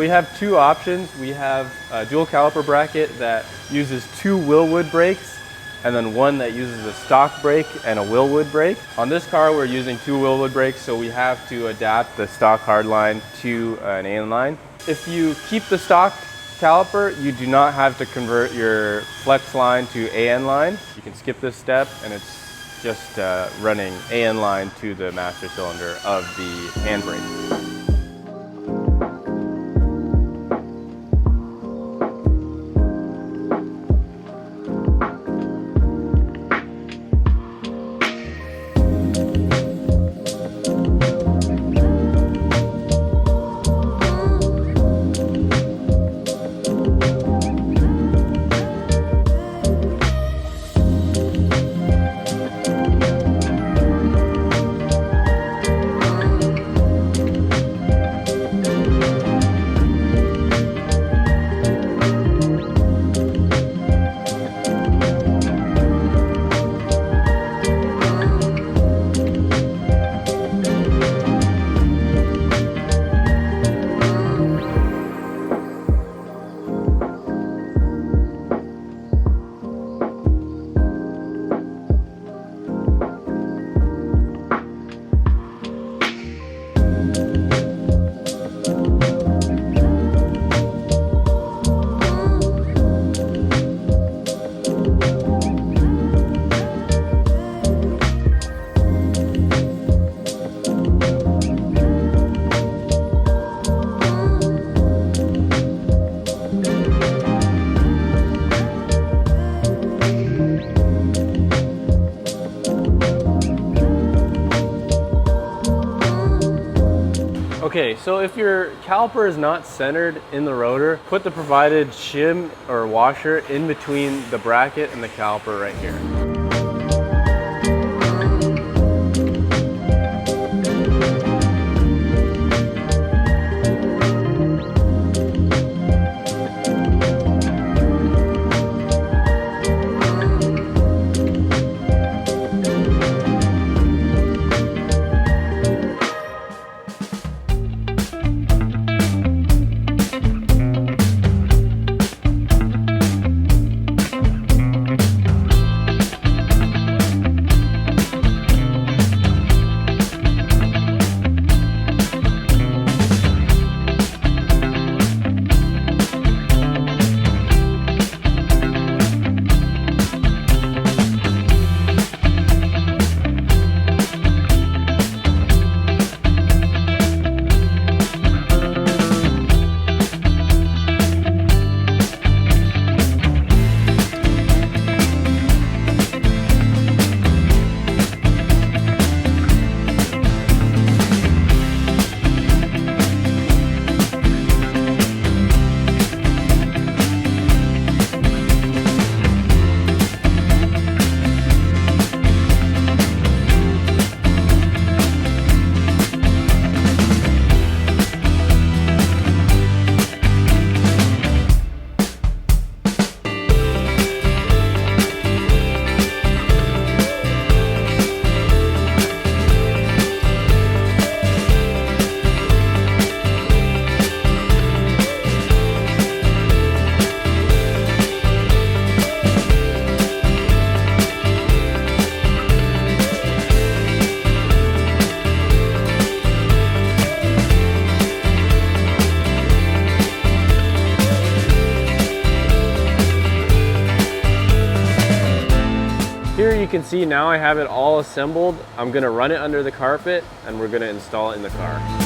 we have two options. We have a dual caliper bracket that uses 2 Willwood brakes, and then one that uses a stock brake and a Willwood brake. On this car, we're using 2 Willwood brakes, so we have to adapt the stock hardline to an AN line. If you keep the stock caliper, you do not have to convert your flex line to AN line. You can skip this step, and it's just running AN line to the master cylinder of the handbrake. Okay, so if your caliper is not centered in the rotor, put the provided shim or washer in between the bracket and the caliper right here. Here you can see now I have it all assembled. I'm gonna run it under the carpet and we're gonna install it in the car.